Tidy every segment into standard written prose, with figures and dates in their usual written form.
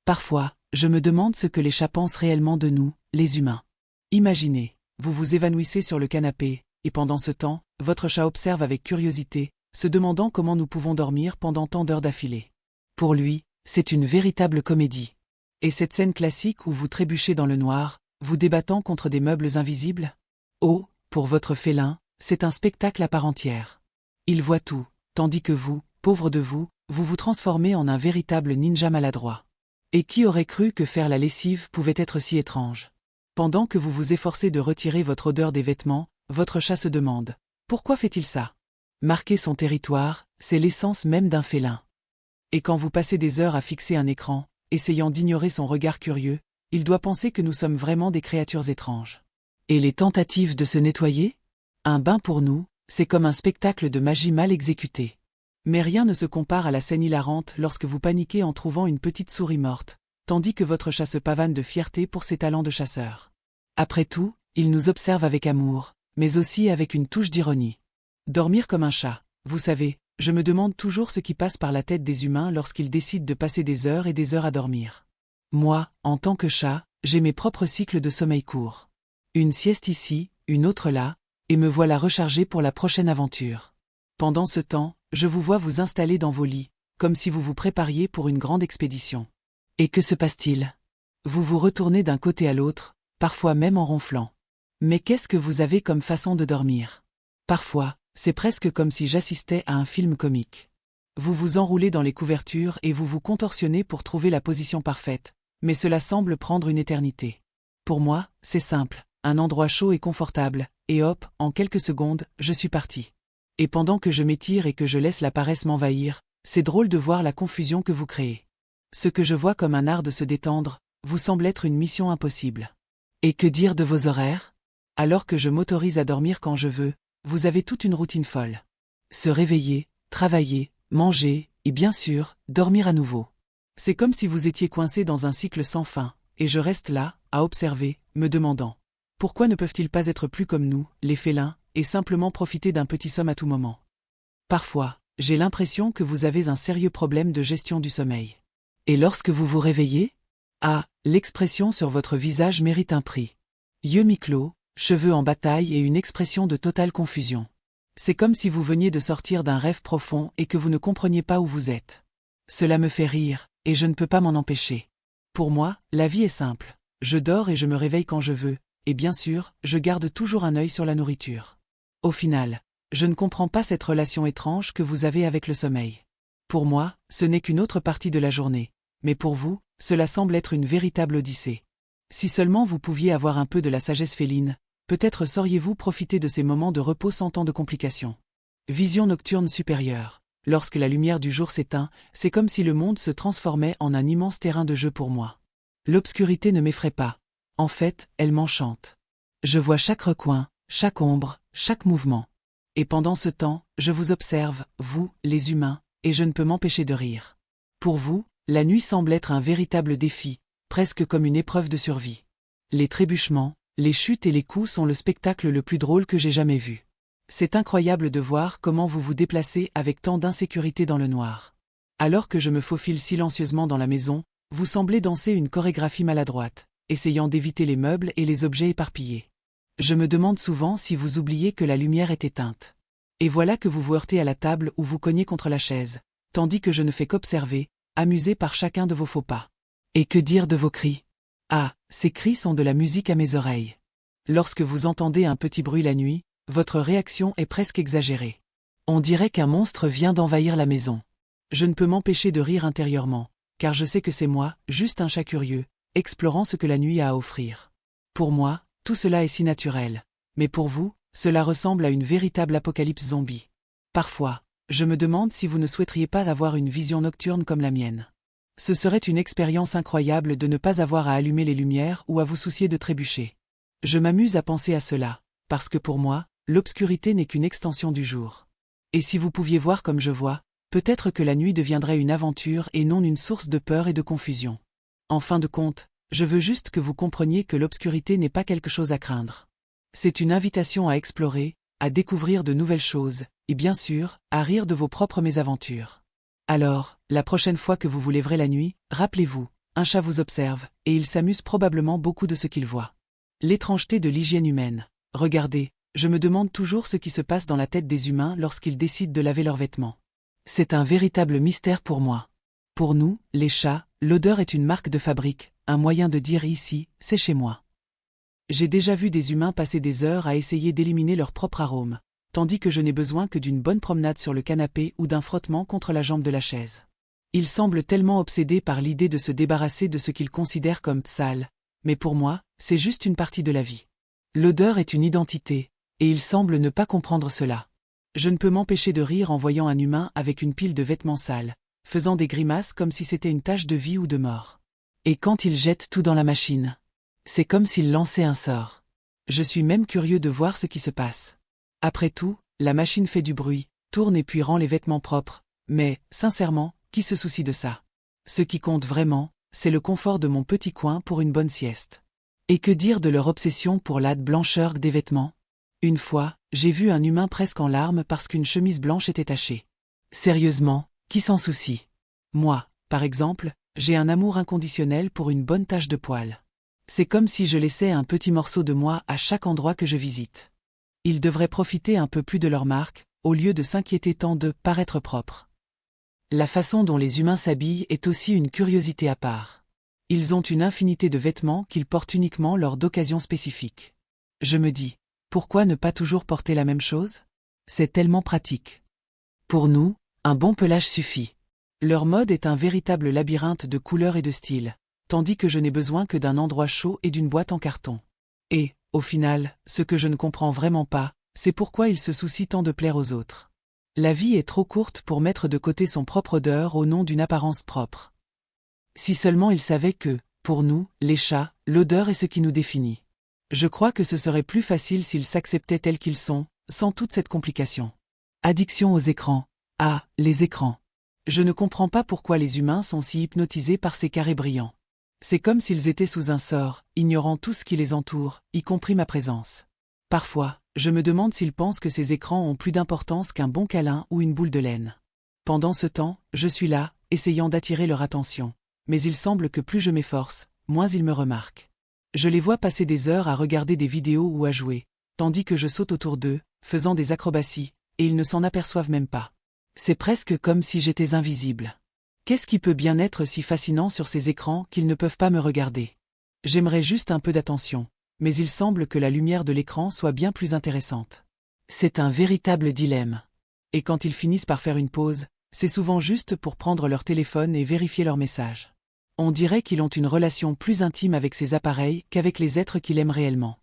Parfois, je me demande ce que les chats pensent réellement de nous, les humains. Imaginez, vous vous évanouissez sur le canapé, et pendant ce temps, votre chat observe avec curiosité, se demandant comment nous pouvons dormir pendant tant d'heures d'affilée. Pour lui, c'est une véritable comédie. Et cette scène classique où vous trébuchez dans le noir, vous débattant contre des meubles invisibles? Oh, pour votre félin, c'est un spectacle à part entière. Il voit tout, tandis que vous, pauvre de vous, vous vous transformez en un véritable ninja maladroit. Et qui aurait cru que faire la lessive pouvait être si étrange? Pendant que vous vous efforcez de retirer votre odeur des vêtements, votre chat se demande « Pourquoi fait-il ça ?» Marquer son territoire, c'est l'essence même d'un félin. Et quand vous passez des heures à fixer un écran, essayant d'ignorer son regard curieux, il doit penser que nous sommes vraiment des créatures étranges. Et les tentatives de se nettoyer? Un bain pour nous, c'est comme un spectacle de magie mal exécuté. Mais rien ne se compare à la scène hilarante lorsque vous paniquez en trouvant une petite souris morte, tandis que votre chat se pavane de fierté pour ses talents de chasseur. Après tout, il nous observe avec amour, mais aussi avec une touche d'ironie. Dormir comme un chat, vous savez, je me demande toujours ce qui passe par la tête des humains lorsqu'ils décident de passer des heures et des heures à dormir. Moi, en tant que chat, j'ai mes propres cycles de sommeil courts. Une sieste ici, une autre là, et me voilà rechargé pour la prochaine aventure. Pendant ce temps, je vous vois vous installer dans vos lits, comme si vous vous prépariez pour une grande expédition. Et que se passe-t-il? Vous vous retournez d'un côté à l'autre, parfois même en ronflant. Mais qu'est-ce que vous avez comme façon de dormir? Parfois, c'est presque comme si j'assistais à un film comique. Vous vous enroulez dans les couvertures et vous vous contorsionnez pour trouver la position parfaite, mais cela semble prendre une éternité. Pour moi, c'est simple, un endroit chaud et confortable, et hop, en quelques secondes, je suis parti. Et pendant que je m'étire et que je laisse la paresse m'envahir, c'est drôle de voir la confusion que vous créez. Ce que je vois comme un art de se détendre, vous semble être une mission impossible. Et que dire de vos horaires? Alors que je m'autorise à dormir quand je veux, vous avez toute une routine folle. Se réveiller, travailler, manger, et bien sûr, dormir à nouveau. C'est comme si vous étiez coincé dans un cycle sans fin, et je reste là, à observer, me demandant. Pourquoi ne peuvent-ils pas être plus comme nous, les félins, et simplement profiter d'un petit somme à tout moment? Parfois, j'ai l'impression que vous avez un sérieux problème de gestion du sommeil. Et lorsque vous vous réveillez? Ah, l'expression sur votre visage mérite un prix. Yeux mi-clos, cheveux en bataille et une expression de totale confusion. C'est comme si vous veniez de sortir d'un rêve profond et que vous ne compreniez pas où vous êtes. Cela me fait rire, et je ne peux pas m'en empêcher. Pour moi, la vie est simple. Je dors et je me réveille quand je veux, et bien sûr, je garde toujours un œil sur la nourriture. Au final, je ne comprends pas cette relation étrange que vous avez avec le sommeil. Pour moi, ce n'est qu'une autre partie de la journée, mais pour vous, cela semble être une véritable odyssée. Si seulement vous pouviez avoir un peu de la sagesse féline, peut-être sauriez-vous profiter de ces moments de repos sans tant de complications. Vision nocturne supérieure. Lorsque la lumière du jour s'éteint, c'est comme si le monde se transformait en un immense terrain de jeu pour moi. L'obscurité ne m'effraie pas. En fait, elle m'enchante. Je vois chaque recoin, chaque ombre, chaque mouvement. Et pendant ce temps, je vous observe, vous, les humains, et je ne peux m'empêcher de rire. Pour vous, la nuit semble être un véritable défi, presque comme une épreuve de survie. Les trébuchements, les chutes et les coups sont le spectacle le plus drôle que j'ai jamais vu. C'est incroyable de voir comment vous vous déplacez avec tant d'insécurité dans le noir. Alors que je me faufile silencieusement dans la maison, vous semblez danser une chorégraphie maladroite, essayant d'éviter les meubles et les objets éparpillés. Je me demande souvent si vous oubliez que la lumière est éteinte. Et voilà que vous vous heurtez à la table ou vous cognez contre la chaise, tandis que je ne fais qu'observer, amusé par chacun de vos faux pas. Et que dire de vos cris? Ah, ces cris sont de la musique à mes oreilles. Lorsque vous entendez un petit bruit la nuit, votre réaction est presque exagérée. On dirait qu'un monstre vient d'envahir la maison. Je ne peux m'empêcher de rire intérieurement, car je sais que c'est moi, juste un chat curieux, explorant ce que la nuit a à offrir. Pour moi, tout cela est si naturel. Mais pour vous, cela ressemble à une véritable apocalypse zombie. Parfois, je me demande si vous ne souhaiteriez pas avoir une vision nocturne comme la mienne. Ce serait une expérience incroyable de ne pas avoir à allumer les lumières ou à vous soucier de trébucher. Je m'amuse à penser à cela, parce que pour moi, l'obscurité n'est qu'une extension du jour. Et si vous pouviez voir comme je vois, peut-être que la nuit deviendrait une aventure et non une source de peur et de confusion. En fin de compte, je veux juste que vous compreniez que l'obscurité n'est pas quelque chose à craindre. C'est une invitation à explorer, à découvrir de nouvelles choses, et bien sûr, à rire de vos propres mésaventures. Alors, la prochaine fois que vous vous lèverez la nuit, rappelez-vous, un chat vous observe, et il s'amuse probablement beaucoup de ce qu'il voit. L'étrangeté de l'hygiène humaine. Regardez, je me demande toujours ce qui se passe dans la tête des humains lorsqu'ils décident de laver leurs vêtements. C'est un véritable mystère pour moi. Pour nous, les chats, l'odeur est une marque de fabrique, un moyen de dire ici, c'est chez moi. J'ai déjà vu des humains passer des heures à essayer d'éliminer leur propre arôme, tandis que je n'ai besoin que d'une bonne promenade sur le canapé ou d'un frottement contre la jambe de la chaise. Ils semblent tellement obsédés par l'idée de se débarrasser de ce qu'ils considèrent comme sale, mais pour moi, c'est juste une partie de la vie. L'odeur est une identité, et ils semblent ne pas comprendre cela. Je ne peux m'empêcher de rire en voyant un humain avec une pile de vêtements sales, faisant des grimaces comme si c'était une tâche de vie ou de mort. Et quand il jette tout dans la machine, c'est comme s'il lançait un sort. Je suis même curieux de voir ce qui se passe. Après tout, la machine fait du bruit, tourne et puis rend les vêtements propres, mais, sincèrement, qui se soucie de ça? Ce qui compte vraiment, c'est le confort de mon petit coin pour une bonne sieste. Et que dire de leur obsession pour la blancheur des vêtements? Une fois, j'ai vu un humain presque en larmes parce qu'une chemise blanche était tachée. Sérieusement, qui s'en soucie? Moi, par exemple, j'ai un amour inconditionnel pour une bonne tache de poil. C'est comme si je laissais un petit morceau de moi à chaque endroit que je visite. Ils devraient profiter un peu plus de leur marque, au lieu de s'inquiéter tant de paraître propre. La façon dont les humains s'habillent est aussi une curiosité à part. Ils ont une infinité de vêtements qu'ils portent uniquement lors d'occasions spécifiques. Je me dis, pourquoi ne pas toujours porter la même chose? C'est tellement pratique. Pour nous, un bon pelage suffit. Leur mode est un véritable labyrinthe de couleurs et de styles, tandis que je n'ai besoin que d'un endroit chaud et d'une boîte en carton. Et, au final, ce que je ne comprends vraiment pas, c'est pourquoi ils se soucient tant de plaire aux autres. La vie est trop courte pour mettre de côté son propre odeur au nom d'une apparence propre. Si seulement ils savaient que, pour nous, les chats, l'odeur est ce qui nous définit. Je crois que ce serait plus facile s'ils s'acceptaient tels qu'ils sont, sans toute cette complication. Addiction aux écrans. Ah, les écrans. Je ne comprends pas pourquoi les humains sont si hypnotisés par ces carrés brillants. C'est comme s'ils étaient sous un sort, ignorant tout ce qui les entoure, y compris ma présence. Parfois, je me demande s'ils pensent que ces écrans ont plus d'importance qu'un bon câlin ou une boule de laine. Pendant ce temps, je suis là, essayant d'attirer leur attention. Mais il semble que plus je m'efforce, moins ils me remarquent. Je les vois passer des heures à regarder des vidéos ou à jouer, tandis que je saute autour d'eux, faisant des acrobaties, et ils ne s'en aperçoivent même pas. C'est presque comme si j'étais invisible. Qu'est-ce qui peut bien être si fascinant sur ces écrans qu'ils ne peuvent pas me regarder? J'aimerais juste un peu d'attention, mais il semble que la lumière de l'écran soit bien plus intéressante. C'est un véritable dilemme. Et quand ils finissent par faire une pause, c'est souvent juste pour prendre leur téléphone et vérifier leurs messages. On dirait qu'ils ont une relation plus intime avec ces appareils qu'avec les êtres qu'ils aiment réellement.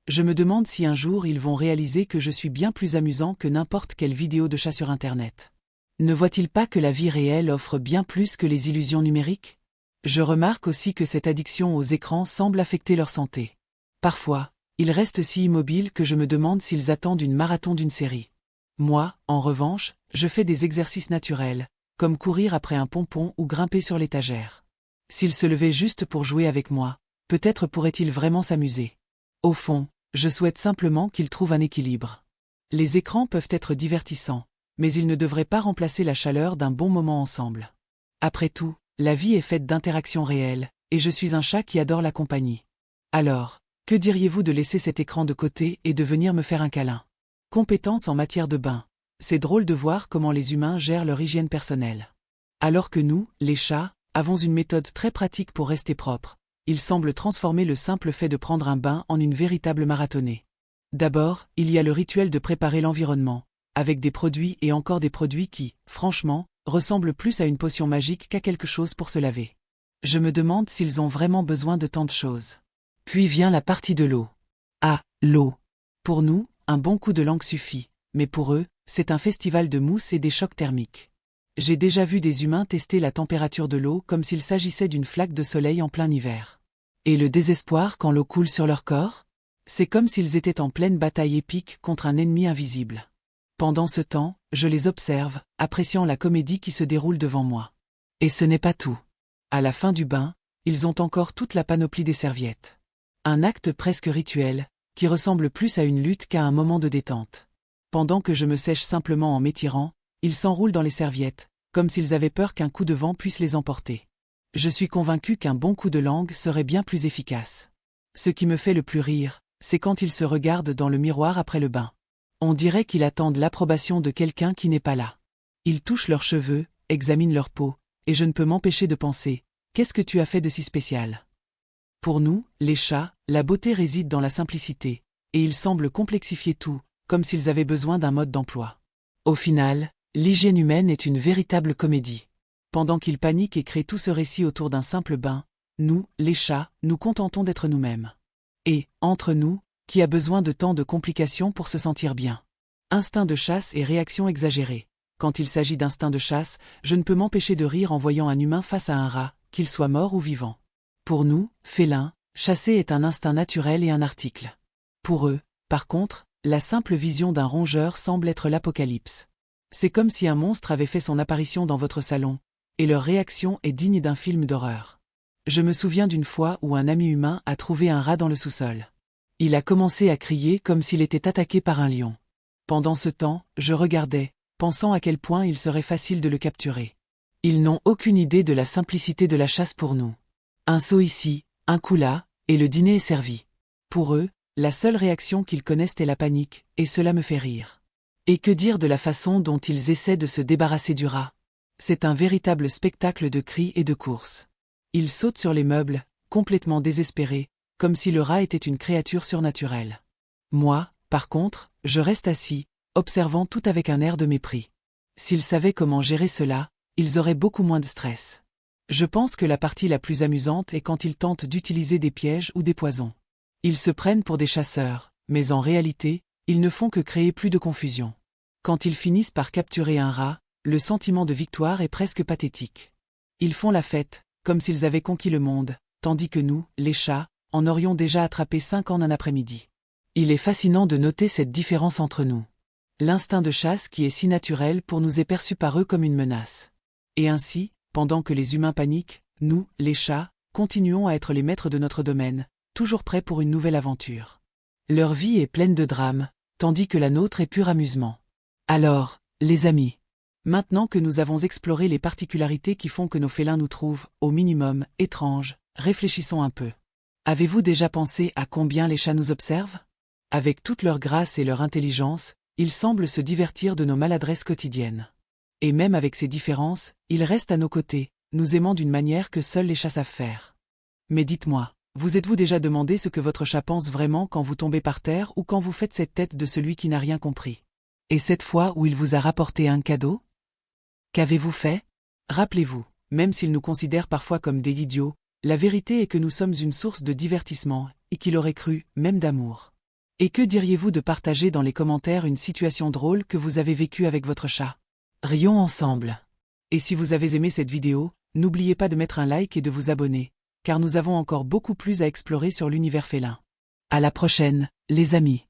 Je me demande si un jour ils vont réaliser que je suis bien plus amusant que n'importe quelle vidéo de chat sur Internet. Ne voient-ils pas que la vie réelle offre bien plus que les illusions numériques? Je remarque aussi que cette addiction aux écrans semble affecter leur santé. Parfois, ils restent si immobiles que je me demande s'ils attendent une marathon d'une série. Moi, en revanche, je fais des exercices naturels, comme courir après un pompon ou grimper sur l'étagère. S'ils se levaient juste pour jouer avec moi, peut-être pourraient-ils vraiment s'amuser. Au fond, je souhaite simplement qu'ils trouvent un équilibre. Les écrans peuvent être divertissants, mais ils ne devraient pas remplacer la chaleur d'un bon moment ensemble. Après tout, la vie est faite d'interactions réelles, et je suis un chat qui adore la compagnie. Alors, que diriez-vous de laisser cet écran de côté et de venir me faire un câlin? Compétence en matière de bain. C'est drôle de voir comment les humains gèrent leur hygiène personnelle. Alors que nous, les chats, avons une méthode très pratique pour rester propres, ils semblent transformer le simple fait de prendre un bain en une véritable marathonnée. D'abord, il y a le rituel de préparer l'environnement, avec des produits et encore des produits qui, franchement, ressemblent plus à une potion magique qu'à quelque chose pour se laver. Je me demande s'ils ont vraiment besoin de tant de choses. Puis vient la partie de l'eau. Ah, l'eau. Pour nous, un bon coup de langue suffit, mais pour eux, c'est un festival de mousse et des chocs thermiques. J'ai déjà vu des humains tester la température de l'eau comme s'il s'agissait d'une flaque de soleil en plein hiver. Et le désespoir quand l'eau coule sur leur corps? C'est comme s'ils étaient en pleine bataille épique contre un ennemi invisible. Pendant ce temps, je les observe, appréciant la comédie qui se déroule devant moi. Et ce n'est pas tout. À la fin du bain, ils ont encore toute la panoplie des serviettes. Un acte presque rituel, qui ressemble plus à une lutte qu'à un moment de détente. Pendant que je me sèche simplement en m'étirant, ils s'enroulent dans les serviettes, comme s'ils avaient peur qu'un coup de vent puisse les emporter. Je suis convaincu qu'un bon coup de langue serait bien plus efficace. Ce qui me fait le plus rire, c'est quand ils se regardent dans le miroir après le bain. On dirait qu'ils attendent l'approbation de quelqu'un qui n'est pas là. Ils touchent leurs cheveux, examinent leur peau, et je ne peux m'empêcher de penser, qu'est-ce que tu as fait de si spécial? Pour nous, les chats, la beauté réside dans la simplicité, et ils semblent complexifier tout, comme s'ils avaient besoin d'un mode d'emploi. Au final, l'hygiène humaine est une véritable comédie. Pendant qu'ils paniquent et créent tout ce récit autour d'un simple bain, nous, les chats, nous contentons d'être nous-mêmes. Et, entre nous, qui a besoin de tant de complications pour se sentir bien? Instinct de chasse et réaction exagérée. Quand il s'agit d'instinct de chasse, je ne peux m'empêcher de rire en voyant un humain face à un rat, qu'il soit mort ou vivant. Pour nous, félins, chasser est un instinct naturel et un article. Pour eux, par contre, la simple vision d'un rongeur semble être l'apocalypse. C'est comme si un monstre avait fait son apparition dans votre salon, et leur réaction est digne d'un film d'horreur. Je me souviens d'une fois où un ami humain a trouvé un rat dans le sous-sol. Il a commencé à crier comme s'il était attaqué par un lion. Pendant ce temps, je regardais, pensant à quel point il serait facile de le capturer. Ils n'ont aucune idée de la simplicité de la chasse pour nous. Un saut ici, un coup là, et le dîner est servi. Pour eux, la seule réaction qu'ils connaissent est la panique, et cela me fait rire. Et que dire de la façon dont ils essaient de se débarrasser du rat? C'est un véritable spectacle de cris et de courses. Ils sautent sur les meubles, complètement désespérés, comme si le rat était une créature surnaturelle. Moi, par contre, je reste assis, observant tout avec un air de mépris. S'ils savaient comment gérer cela, ils auraient beaucoup moins de stress. Je pense que la partie la plus amusante est quand ils tentent d'utiliser des pièges ou des poisons. Ils se prennent pour des chasseurs, mais en réalité, ils ne font que créer plus de confusion. Quand ils finissent par capturer un rat, le sentiment de victoire est presque pathétique. Ils font la fête, comme s'ils avaient conquis le monde, tandis que nous, les chats, en aurions déjà attrapé 5 en un après-midi. Il est fascinant de noter cette différence entre nous. L'instinct de chasse qui est si naturel pour nous est perçu par eux comme une menace. Et ainsi, pendant que les humains paniquent, nous, les chats, continuons à être les maîtres de notre domaine, toujours prêts pour une nouvelle aventure. Leur vie est pleine de drames, tandis que la nôtre est pur amusement. Alors, les amis, maintenant que nous avons exploré les particularités qui font que nos félins nous trouvent, au minimum, étranges, réfléchissons un peu. Avez-vous déjà pensé à combien les chats nous observent? Avec toute leur grâce et leur intelligence, ils semblent se divertir de nos maladresses quotidiennes. Et même avec ces différences, ils restent à nos côtés, nous aimant d'une manière que seuls les chats savent faire. Mais dites-moi, vous êtes-vous déjà demandé ce que votre chat pense vraiment quand vous tombez par terre ou quand vous faites cette tête de celui qui n'a rien compris? Et cette fois où il vous a rapporté un cadeau? Qu'avez-vous fait? Rappelez-vous, même s'il nous considère parfois comme des idiots, la vérité est que nous sommes une source de divertissement, et qu'il aurait cru, même d'amour. Et que diriez-vous de partager dans les commentaires une situation drôle que vous avez vécue avec votre chat? Rions ensemble. Et si vous avez aimé cette vidéo, n'oubliez pas de mettre un like et de vous abonner, car nous avons encore beaucoup plus à explorer sur l'univers félin. À la prochaine, les amis.